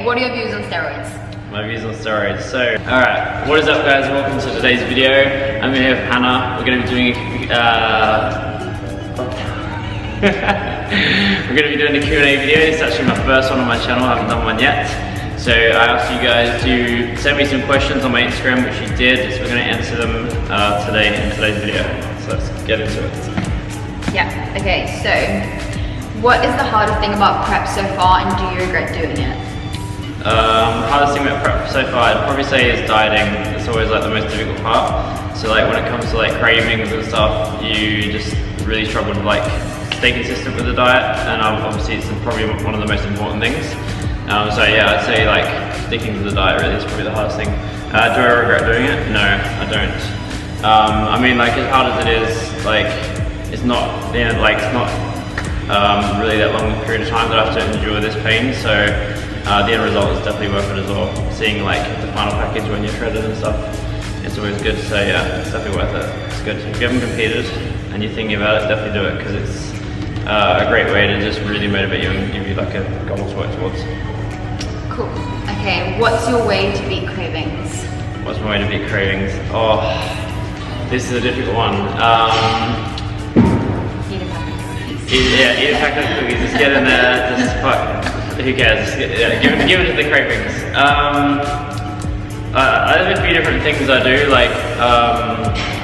what are your views on steroids? My views on steroids. So, alright, what is up guys? Welcome to today's video. I'm here with Hannah. We're going to be doing we're going to be doing a Q&A video. It's actually my first one on my channel. I haven't done one yet. So I asked you guys to send me some questions on my Instagram, which you did. So we're going to answer them today in today's video. So let's get into it. Yeah, okay, so what is the hardest thing about prep so far and do you regret doing it? Hardest thing about prep so far, I'd probably say is dieting. It's always like the most difficult part. So like when it comes to like cravings and stuff, you just really struggle to like stay consistent with the diet, and obviously it's probably one of the most important things. So yeah, I'd say like sticking to the diet really is probably the hardest thing. Do I regret doing it? No, I don't. I mean, like as hard as it is, like it's not, you know, like it's not really that long period of time that I have to endure this pain. So the end result is definitely worth it as well. Seeing like the final package when you're shredded and stuff, it's always good. So yeah, it's definitely worth it. It's good. If you haven't competed and you're thinking about it, definitely do it, because it's a great way to just really motivate you and give you like a goal to work towards. Cool. Okay, what's your way to beat cravings? What's my way to beat cravings? Oh, this is a difficult one. Eat a packet of cookies. Eat a packet of cookies. Just get in there. Just fuck. Who cares? Just give it to the cravings. I have a few different things I do. Like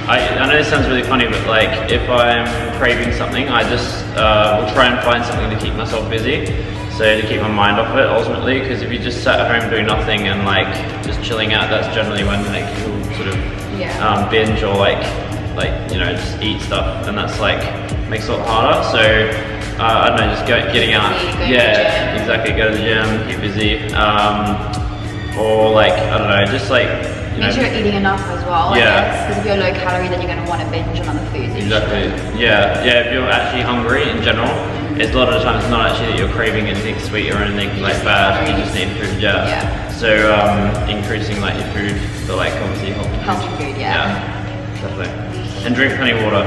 I know this sounds really funny, but like if I'm craving something, I just will try and find something to keep myself busy. So to keep my mind off it ultimately, because if you just sat at home doing nothing and like just chilling out, that's generally when like you'll sort of binge or like you know, just eat stuff, and that's like makes it a lot harder. So I don't know, just getting out, yeah, exactly, go to the gym, keep busy, or like I don't know, just like make sure you're eating enough as well. Yeah, because if you're low calorie, then you're going to want to binge on other foods. Exactly. Yeah. If you're actually hungry in general, it's a lot of the times not actually that you're craving anything sweet or anything like bad. You just need food. Yeah. So increasing like your food for like obviously healthy food. Yeah. Definitely. And drink plenty of water.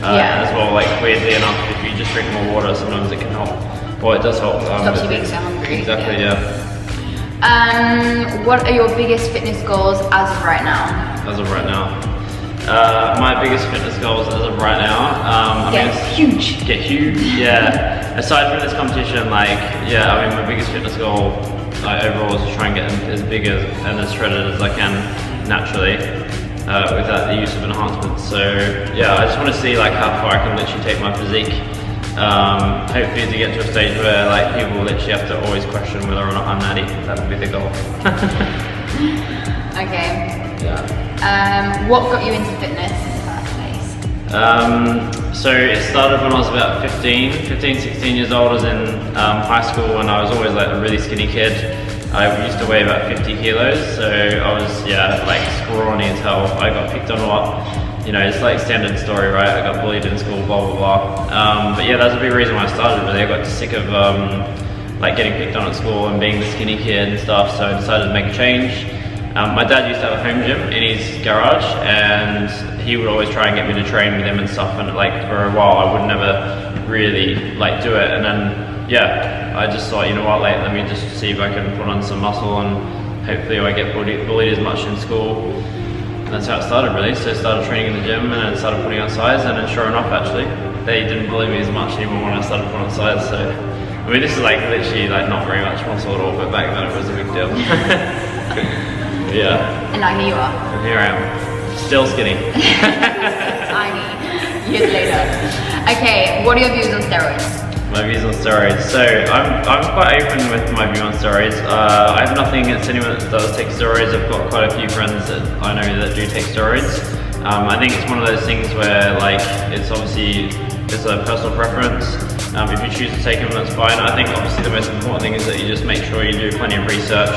As well. Like weirdly enough, if you just drink more water, sometimes it can help. Well, it does help. Stops you being so hungry. Exactly. Yeah. What are your biggest fitness goals as of right now? As of right now, my biggest fitness goals as of right now, Get huge. Get huge. Yeah. Aside from this competition, like I mean, my biggest fitness goal overall is to try and get as big and as shredded as I can naturally, without the use of enhancements. So yeah, I just want to see like how far I can literally take my physique. Hopefully to get to a stage where like people will literally have to always question whether or not I'm natty. That would be the goal. Okay. Yeah. What got you into fitness in the first place? So it started when I was about 15, 16 years old. I was in high school, and I was always like a really skinny kid. I used to weigh about 50 kilos, so I was like scrawny as hell. I got picked on a lot. You know, it's like standard story, right? I got bullied in school, blah, blah, blah. But yeah, that's a big reason why I started really. I got sick of like getting picked on at school and being the skinny kid and stuff, so I decided to make a change. My dad used to have a home gym in his garage, and he would always try and get me to train with him and stuff, and like for a while I would never really like do it. And then, I just thought, you know what, like let me just see if I can put on some muscle, and hopefully I get bullied as much in school. That's how it started really. So I started training in the gym and then started putting on size, and then sure enough actually, they didn't bully me as much anymore when I started putting on size. So, I mean this is like literally like not very much muscle at all, but back then it was a big deal. Yeah. And now here you are. And here I am. Still skinny. Tiny. Years later. Okay, what are your views on steroids? My views on steroids. So I'm quite open with my view on steroids. I have nothing against anyone that does take steroids. I've got quite a few friends that I know that do take steroids. I think it's one of those things where like it's a personal preference. If you choose to take them, that's fine. I think obviously the most important thing is that you just make sure you do plenty of research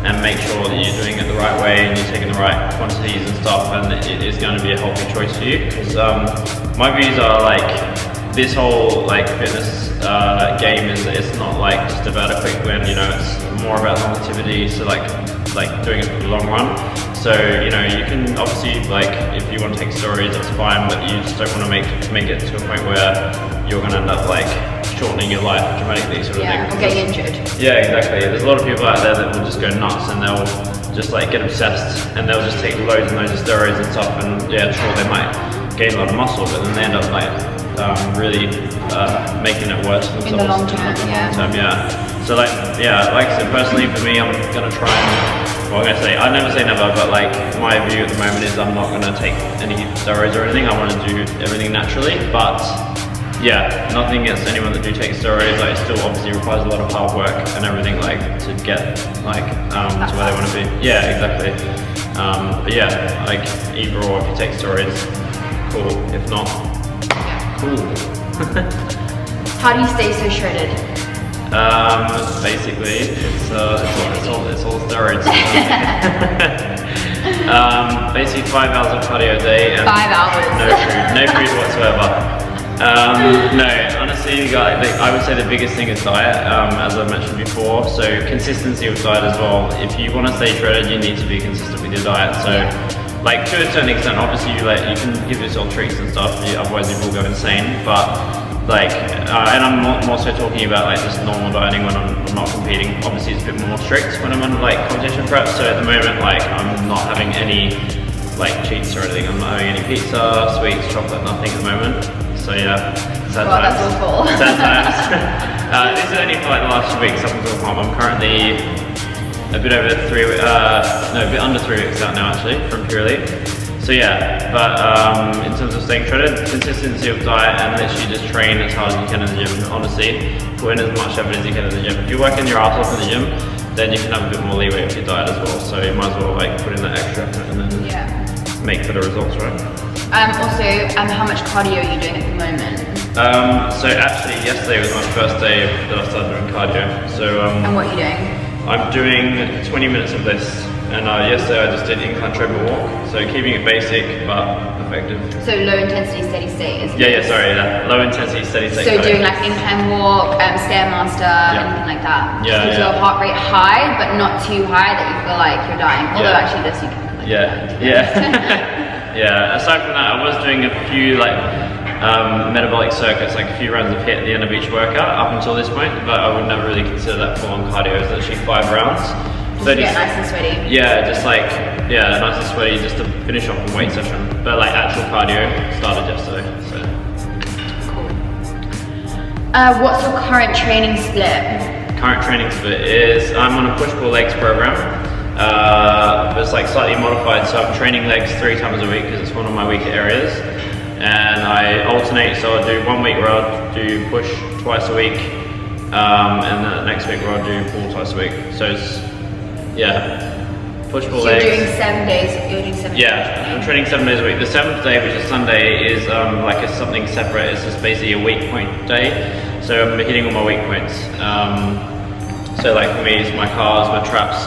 and make sure that you're doing it the right way and you're taking the right quantities and stuff, and it is going to be a healthy choice for you. Because my views are like this whole like fitness game it's not like just about a quick win, you know, it's more about longevity, so like doing it for the long run. So, you know, you can obviously, like, if you want to take steroids, that's fine, but you just don't want to make it to a point where you're gonna end up like shortening your life dramatically, sort of thing. Or getting injured. Yeah, exactly. There's a lot of people out there that will just go nuts and they'll just like get obsessed and they'll just take loads and loads of steroids and stuff, and yeah, sure they might gain a lot of muscle, but then they end up like really making it worse for themselves. In the long term, yeah. So like, yeah, like I said, personally for me, I'm gonna try and, well, I'm gonna say, I never say never, but like my view at the moment is I'm not gonna take any steroids or anything. I want to do everything naturally, but yeah, nothing against anyone that do take steroids. Like, it still obviously requires a lot of hard work and everything, like to get like to where they want to be. Yeah, exactly. But yeah, like either or, if you take steroids, cool. If not, cool. How do you stay so shredded? Basically, it's all steroids. Basically 5 hours of cardio a day and 5 hours. No food whatsoever. No, honestly, I would say the biggest thing is diet, as I mentioned before. So consistency of diet as well. If you want to stay shredded, you need to be consistent with your diet. So, like to a certain extent, obviously you can give yourself treats and stuff. Otherwise, you will go insane. But like, and I'm more so talking about like just normal dieting when I'm not competing. Obviously, it's a bit more strict when I'm on like competition prep. So at the moment, like I'm not having any like cheats or anything. I'm not having any pizza, sweets, chocolate, nothing at the moment. So yeah, sad times. That's awful. Sad times. This is only for like the last 2 weeks up until comp. I'm currently a bit over a bit under 3 weeks out now actually from Pure Elite. So yeah, but in terms of staying shredded, consistency of diet and literally just train as hard as you can in the gym. Honestly, put in as much effort as you can in the gym. If you're working your ass off in the gym, then you can have a bit more leeway with your diet as well. So you might as well like put in that extra effort and then make better results, right? Also, how much cardio are you doing at the moment? So actually, yesterday was my first day that I started doing cardio. So and what are you doing? I'm doing 20 minutes of this, and yesterday I just did incline treadmill walk. So keeping it basic but effective. So low intensity, steady state, isn't it? Yeah, low intensity, steady state. So doing like incline walk, stairmaster, anything like that. Yeah, keep your heart rate high, but not too high that you feel like you're dying. Although actually this you can. Like, Yeah, aside from that, I was doing a few like metabolic circuits, like a few rounds of HIIT at the end of each workout up until this point, but I would never really consider that full-on cardio. It's actually 5 rounds. Just to get nice and sweaty. Yeah, just like, nice and sweaty just to finish off the weight session. But like actual cardio started yesterday, so. Cool. What's your current training split? Current training split is, I'm on a push-pull legs program. But it's like slightly modified, so I'm training legs 3 times a week because it's one of my weaker areas, and I alternate. So I'll do 1 week where I'll do push twice a week, and then the next week where I'll do pull twice a week. So it's push pull legs. You're doing 7 days. You're doing 7 days. Yeah, I'm training 7 days a week. The 7th day, which is Sunday, is like it's something separate. It's just basically a weak point day. So I'm hitting all my weak points. So like for me, it's my calves, my traps.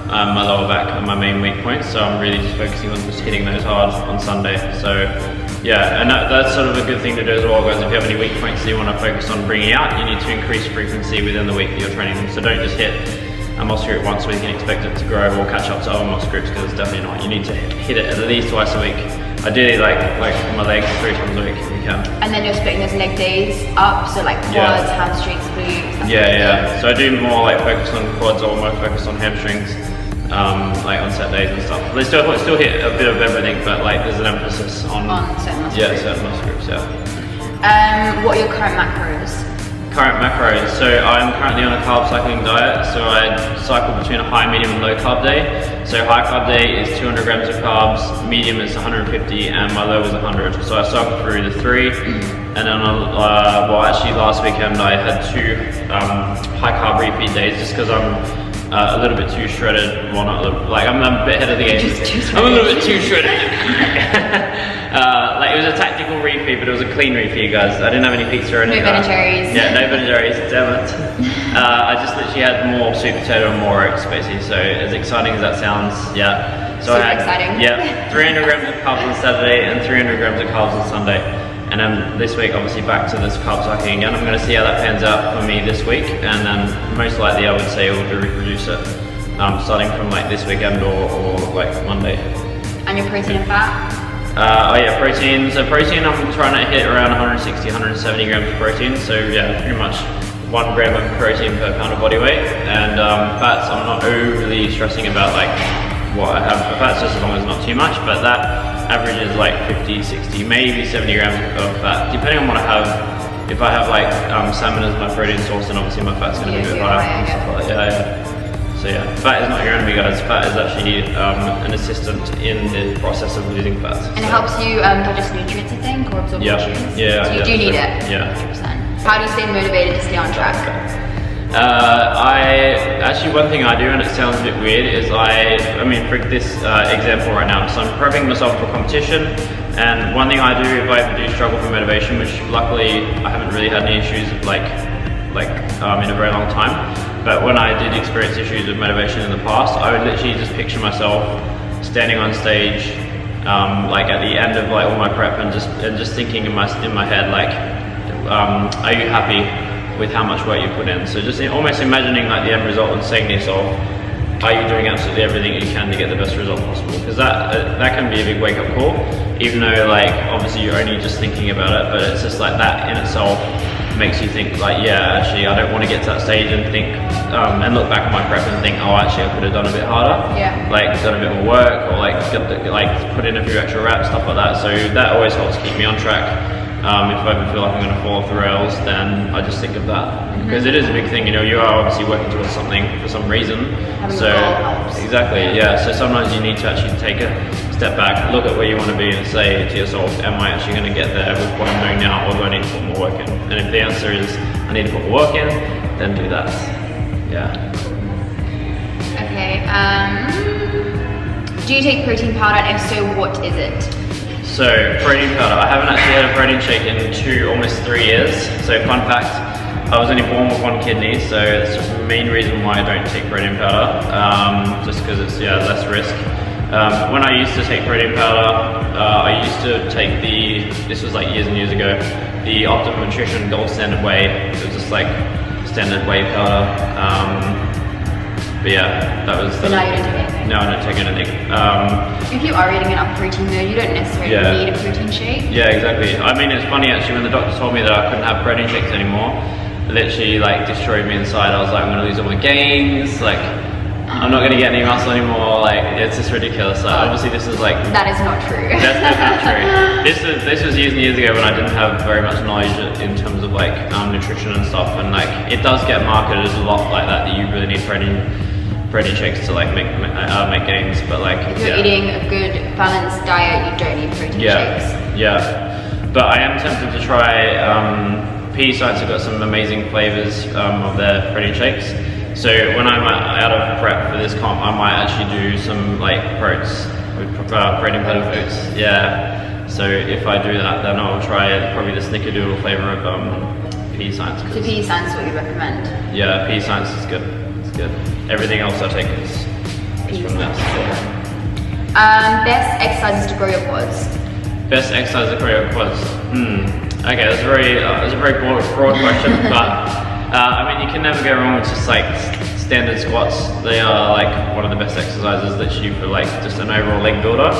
My lower back are my main weak points, so I'm really just focusing on just hitting those hard on Sunday. So yeah, and that's sort of a good thing to do as well, guys. If you have any weak points that you want to focus on bringing out, you need to increase frequency within the week that you're training them. So don't just hit a muscle group once a week and expect it to grow or catch up to other muscle groups, because it's definitely not. You need to hit it at least twice a week. Ideally, like my legs 3 times a week if you can. And then you're splitting those leg days up, so like quads, hamstrings, glutes. Yeah. So I do more like focus on quads or more focus on hamstrings. Like on set days and stuff. They still hit a bit of everything, but like there's an emphasis on certain muscle groups. Certain muscle groups, What are your current macros? Current macros. So I'm currently on a carb cycling diet. So I cycle between a high, medium, and low carb day. So high carb day is 200 grams of carbs, medium is 150, and my low is 100. So I cycle through the 3. And then actually last weekend I had 2 high carb repeat days, just because I'm a little bit too shredded. Well, not a little, like I'm a bit ahead of the game. I'm a little bit too shredded. Like it was a tactical refeed, but it was a clean refeed, guys. I didn't have any pizza or anything. No Ben & Jerry's. Yeah, no Ben & Jerry's, damn it. I just literally had more sweet potato and more oats, basically. So as exciting as that sounds, yeah. So super exciting. Yeah, 300 grams of carbs on Saturday and 300 grams of carbs on Sunday. And then this week, obviously back to this carb cycling again. I'm going to see how that pans out for me this week, and then most likely I would say we'll reproduce it, starting from like this weekend or like Monday. And your protein and fat? Oh yeah, protein. So protein, I'm trying to hit around 160, 170 grams of protein. So yeah, pretty much 1 gram of protein per pound of body weight. And fats, I'm not overly stressing about like what I have for fats, just as long as it's not too much. But that average is like 50, 60, maybe 70 grams of fat, depending on what I have. If I have like salmon as my protein source, then obviously my fat's going to be a bit higher. And stuff like that. Yeah. So yeah, fat is not your enemy, guys. Fat is actually an assistant in the process of losing fat. And it helps you digest nutrients, I think, or absorb nutrients. Yeah, so you do need it. Yeah. 100%. How do you stay motivated to stay on track? One thing I do, and it sounds a bit weird, is I mean, for this example right now, so I'm prepping myself for competition, and one thing I do if I ever do struggle for motivation, which luckily I haven't really had any issues like in a very long time, but when I did experience issues with motivation in the past, I would literally just picture myself standing on stage, like at the end of like all my prep, and just thinking in my head like, are you happy with how much work you put in? So just almost imagining like the end result and saying to yourself, are you doing absolutely everything you can to get the best result possible? Because that can be a big wake up call, even though like obviously you're only just thinking about it, but it's just like that in itself makes you think like, yeah, actually I don't want to get to that stage and think and look back at my prep and think, oh, actually I could have done a bit harder, like done a bit more work, or like put in a few extra reps, stuff like that. So that always helps keep me on track. If I ever feel like I'm going to fall off the rails, then I just think of that, because it is a big thing. You know, you are obviously working towards something for some reason. So exactly, yeah. So sometimes you need to actually take a step back, look at where you want to be, and say to yourself, am I actually going to get there with what I'm doing now, or do I need to put more work in? And if the answer is I need to put more work in, then do that. Yeah. Okay. Do you take protein powder, and if so, what is it? So protein powder, I haven't actually had a protein shake in almost 3 years. So fun fact, I was only born with 1 kidney, so that's the main reason why I don't take protein powder, just because it's less risk. When I used to take protein powder, I used to take this was like years and years ago, the Optimum Nutrition Gold Standard Whey. It was just like standard whey powder. But yeah, that was. So now you don't take anything? No, I don't take anything. If you are eating enough protein though, you don't necessarily need a protein shake. Yeah, exactly. I mean, it's funny actually, when the doctor told me that I couldn't have protein shakes anymore, it literally like destroyed me inside. I was like, I'm gonna lose all my gains, like I'm not gonna get any muscle anymore, like it's just ridiculous. Like, obviously this is like... That is not true. That's not true. This was years and years ago when I didn't have very much knowledge in terms of like nutrition and stuff, and like it does get marketed as a lot like that you really need protein shakes to like make gains, but like if you're eating a good balanced diet, you don't need protein shakes. Yeah, but I am tempted to try. PE Science have got some amazing flavors of their protein shakes. So when I'm out of prep for this comp, I might actually do some like protein powder foods. Yeah. So if I do that, then I'll try probably the snickerdoodle flavor of PE Science. So PE Science is what you recommend? Yeah, PE Science is good. It's good. Everything else I take is from this. Best exercises to grow your quads? Best exercise to grow your quads? Okay, that's a very broad question, but I mean, you can never go wrong with just like standard squats. They are like one of the best exercises that you for like just an overall leg builder.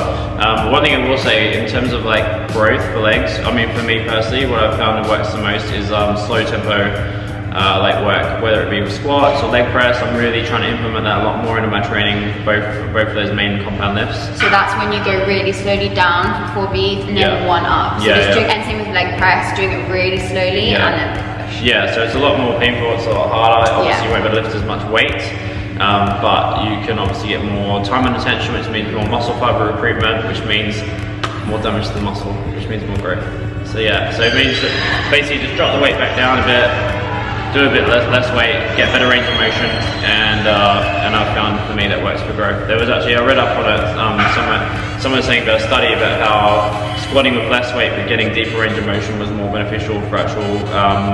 One thing I will say in terms of like growth for legs, I mean for me personally, what I've found that works the most is slow tempo like work, whether it be with squats or leg press. I'm really trying to implement that a lot more into my training, both of those main compound lifts. So that's when you go really slowly down for 4 beats and then 1 up. So and same with leg press, doing it really slowly and then push. Yeah, so it's a lot more painful, it's a lot harder. Obviously you won't be able to lift as much weight, but you can obviously get more time and attention, which means more muscle fiber recruitment, which means more damage to the muscle, which means more growth. So yeah, so it means that basically just drop the weight back down a bit, do a bit less weight, get better range of motion, and I've found for me that works for growth. There was actually, I read up on it, someone was saying about a study about how squatting with less weight but getting deeper range of motion was more beneficial for actual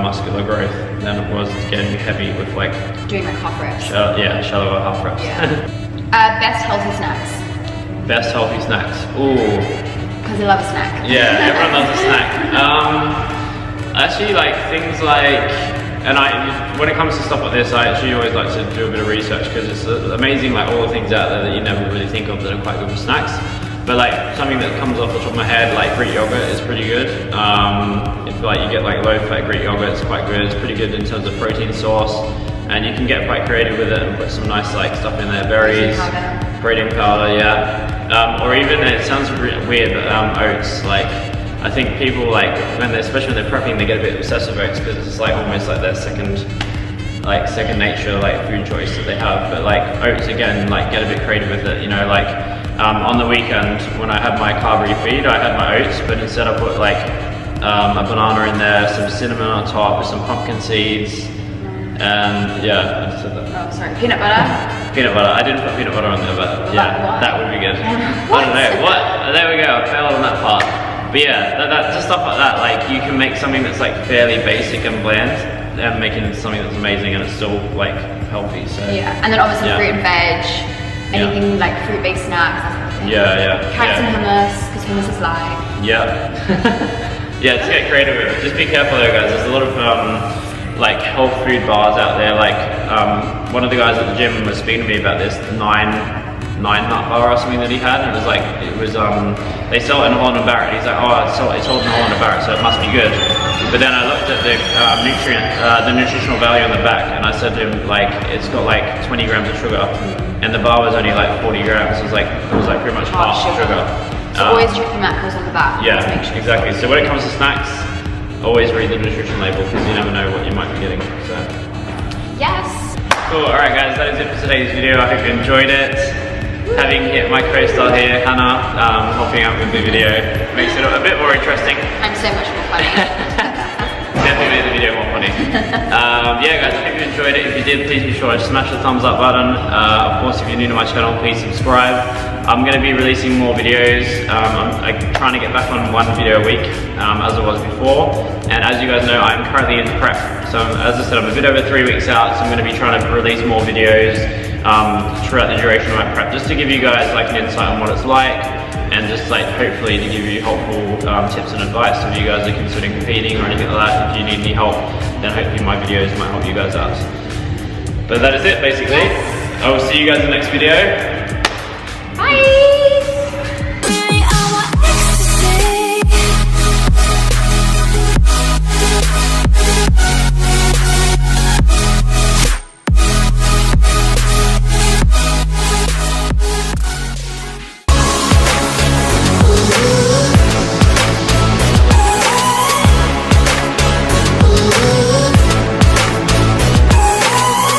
muscular growth than it was getting heavy with like... Doing like half reps. Shallower half reps. Yeah. Best healthy snacks? Best healthy snacks, ooh. Because I love a snack. Yeah, everyone loves a snack. Actually like things like... And when it comes to stuff like this, I actually always like to do a bit of research because it's amazing, like all the things out there that you never really think of that are quite good for snacks. But like something that comes off the top of my head, like Greek yogurt is pretty good. If like you get like low fat Greek yogurt, it's quite good. It's pretty good in terms of protein source, and you can get quite creative with it and put some nice like stuff in there, berries, protein powder, yeah. Or even, it sounds weird, but oats. Like I think people like especially when they're prepping, they get a bit obsessed with oats because it's like almost like their second nature, like food choice that they have. But like oats again, like get a bit creative with it, you know, like on the weekend when I had my carb feed, I had my oats, but instead I put like a banana in there, some cinnamon on top with some pumpkin seeds, and yeah, I just said that. Oh, sorry, peanut butter? Peanut butter, I didn't put peanut butter on there, but yeah, that would be good. I don't know, what? There we go, I failed on that part. But yeah, just stuff like that, like you can make something that's like fairly basic and bland, and making something that's amazing and it's still like healthy. So yeah, and then obviously fruit and veg, anything like fruit-based snacks. Carrots and hummus, because hummus is live. Yeah. Yeah, just get creative with it. Just be careful though, guys. There's a lot of like health food bars out there. Like one of the guys at the gym was speaking to me about this nine nut bar or something that he had, and it was they sell it in Holland and Barrett. He's like, oh, it's sold in Holland and Barrett, so it must be good. But then I looked at the nutritional value on the back, and I said to him, like, it's got like 20 grams of sugar, and the bar was only like 40 grams. So it was like pretty much half sugar. So always check the macros on the back. Yeah, exactly. So when it comes to snacks, always read the nutrition label, because you never know what you might be getting. So yes. Cool. All right, guys, that is it for today's video. I hope you enjoyed it. Having hit my co-star here, Hannah, helping out with the video, makes it a bit more interesting. I'm so much more funny. Definitely made the video more funny. Yeah, guys, I hope you enjoyed it. If you did, please be sure to smash the thumbs up button. Of course, if you're new to my channel, please subscribe. I'm going to be releasing more videos. I'm trying to get back on one video a week, as I was before. And as you guys know, I'm currently in prep. So as I said, I'm a bit over 3 weeks out, so I'm going to be trying to release more videos throughout the duration of my prep, just to give you guys like an insight on what it's like, and just like hopefully to give you helpful tips and advice if you guys are considering competing or anything like that. If you need any help, then hopefully my videos might help you guys out. But that is it basically. I will see you guys in the next video. Bye!